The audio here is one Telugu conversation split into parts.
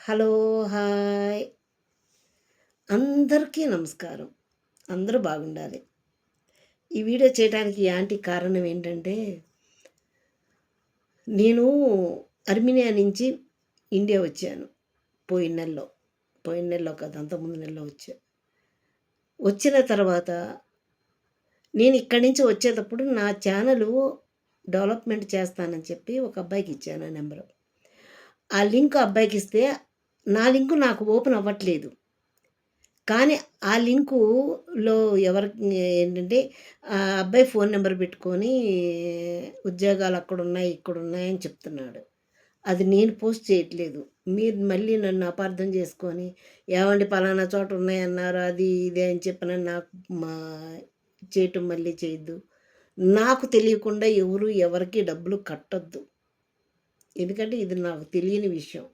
Hello, hi. అందరికీ నమస్కారం. అందరూ బాగుండాలి. ఈ వీడియో చేయడానికి యాంటీ కారణం ఏంటంటే, నేను అర్మేనియా నుంచి ఇండియా వచ్చాను. పోయిన నెలలో. పోయిన నెలలో కాదు, అంతకుముందు నెలలో వచ్చా. వచ్చిన తర్వాత నేను ఇక్కడి నుంచి వచ్చేటప్పుడు నా ఛానలు డెవలప్‌మెంట్ చేస్తానని చెప్పి ఒక అబ్బాయికి ఇచ్చాను ఆ నెంబరు. ఆ లింక్ అబ్బాయికి ఇస్తే, నా లింకు నాకు ఓపెన్ అవ్వట్లేదు. కానీ ఆ లింకులో ఎవరికి ఏంటంటే ఆ అబ్బాయి ఫోన్ నెంబర్ పెట్టుకొని ఉద్యోగాలు అక్కడున్నాయి, ఇక్కడున్నాయని చెప్తున్నాడు. అది నేను పోస్ట్ చేయట్లేదు. మీరు మళ్ళీ నన్ను అపార్థం చేసుకొని, ఏవండీ పలానా చోట ఉన్నాయన్నారు, అది ఇది అని చెప్పినని నాకు మా చేయటం మళ్ళీ చేయొద్దు. నాకు తెలియకుండా ఎవరు ఎవరికీ డబ్బులు కట్టొద్దు. ఎందుకంటే ఇది నాకు తెలియని విషయం.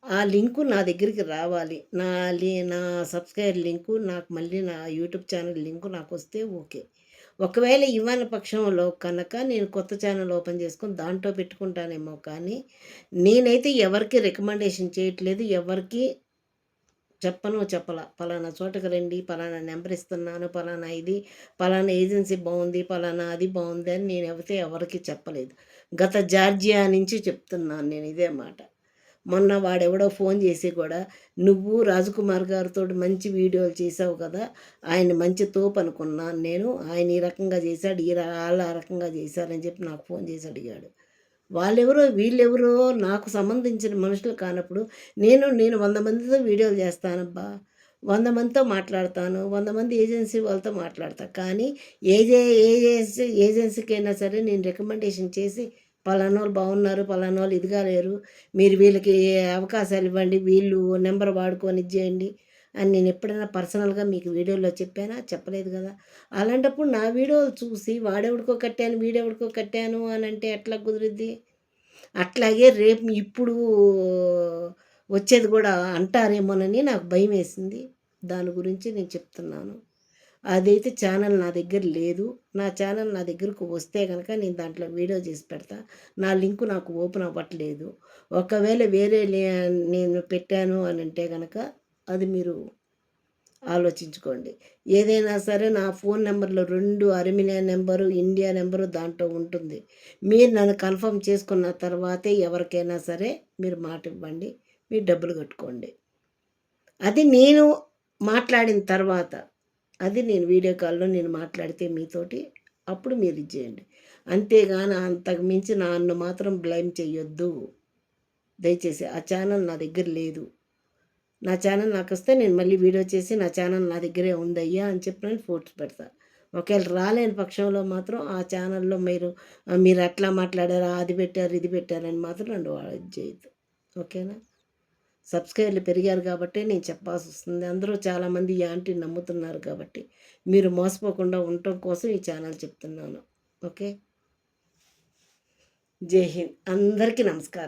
ఆ లింకు నా దగ్గరికి రావాలి. నా సబ్‌స్క్రైబర్ లింకు నాకు మళ్ళీ నా యూట్యూబ్ ఛానల్ లింకు నాకొస్తే ఓకే. ఒకవేళ ఇవ్వని పక్షంలో కనుక నేను కొత్త ఛానల్ ఓపెన్ చేసుకొని దాంట్లో పెట్టుకుంటానేమో కానీ, నేనైతే ఎవరికీ రికమెండేషన్ చేయట్లేదు. ఎవరికీ చెప్పలా. పలానా చోటకి రండి, పలానా నెంబర్ ఇస్తున్నాను, పలానా ఇది, పలానా ఏజెన్సీ బావుంది, పలానా అది బావుంది అని నేనైతే ఎవరికీ చెప్పలేదు. గత జార్జియా నుంచి చెప్తున్నాను నేను ఇదే మాట. మొన్న వాడెవడో ఫోన్ చేసి కూడా, "నువ్వు రాజకుమార్ గారితోటి మంచి వీడియోలు చేసావు కదా! ఆయన మంచి తోపనుకున్నాను నేను. ఆయన ఈ రకంగా చేశాడు, ఆళ్ళు ఆ రకంగా చేశారని" చెప్పి నాకు ఫోన్ చేసి అడిగాడు. వాళ్ళెవరో, వీళ్ళెవరో నాకు సంబంధించిన మనుషులు కానప్పుడు, నేను 100 మందితో వీడియోలు చేస్తానబ్బా! 100 మందితో మాట్లాడతాను. 100 మంది ఏజెన్సీ వాళ్ళతో మాట్లాడతా. కానీ ఏజెన్సీకైనా సరే నేను రికమెండేషన్ చేసి పలానోళ్ళు బాగున్నారు, పలానోళ్ళు ఇదిగా లేరు, మీరు వీళ్ళకి అవకాశాలు ఇవ్వండి, వీళ్ళు నెంబర్ వాడుకొని ఇది చేయండి అని నేను ఎప్పుడైనా పర్సనల్‌గా మీకు వీడియోలో చెప్పానా? చెప్పలేదు కదా! అలాంటప్పుడు నా వీడియోలు చూసి వాడెవడికో కట్టాను, వీడెవడికో కట్టాను అనంటే ఎట్లా కుదిరిద్ది? అట్లాగే రేపు ఇప్పుడు వచ్చేది కూడా అంటారేమోనని నాకు భయమేసింది. దాని గురించి నేను చెప్తున్నాను. అదైతే ఛానల్ నా దగ్గర లేదు. నా ఛానల్ నా దగ్గరకు వస్తే గనక నేను దాంట్లో వీడియో చేసి పెడతా. నా లింకు నాకు ఓపెన్ అవ్వట్లేదు. ఒకవేళ వేరే నేను పెట్టాను అనంటే గనక అది మీరు ఆలోచించుకోండి. ఏదైనా సరే నా ఫోన్ నెంబర్‌లో 2 అర్మేనియా నెంబరు, ఇండియా నెంబరు దాంట్లో ఉంటుంది. మీరు నన్ను కన్ఫర్మ్ చేసుకున్న తర్వాతే ఎవరికైనా సరే మీరు మాట ఇవ్వండి. మీరు డబ్బులు కట్టుకోండి. అది నేను మాట్లాడిన తర్వాత. అది నేను వీడియో కాల్‌లో నేను మాట్లాడితే మీతోటి అప్పుడు మీరు ఇది చేయండి. అంతేగాని అంతకు మించి నన్ను మాత్రం బ్లేమ్ చేయొద్దు. దయచేసి ఆ ఛానల్ నా దగ్గర లేదు. నా ఛానల్ నాకొస్తే నేను మళ్ళీ వీడియో చేసి నా ఛానల్ నా దగ్గరే ఉందయ్యా అని చెప్పి ఫోటో పెడతా. ఒకవేళ రాలేని పక్షంలో మాత్రం ఆ ఛానల్‌లో మీరు అట్లా మాట్లాడారా, అది పెట్టారు, ఇది పెట్టారని మాత్రం నన్ను ఇది చేయొద్దు. ఓకేనా? సబ్స్క్రైబర్లు పెరిగారు కాబట్టే నేను చెప్పాల్సొస్తుంది. అందరూ చాలామంది ఈ ఆంటీని నమ్ముతున్నారు కాబట్టి, మీరు మోసపోకుండా ఉండటం కోసం ఈ ఛానల్ చెప్తున్నాను. ఓకే. జై హింద్. అందరికీ నమస్కారం.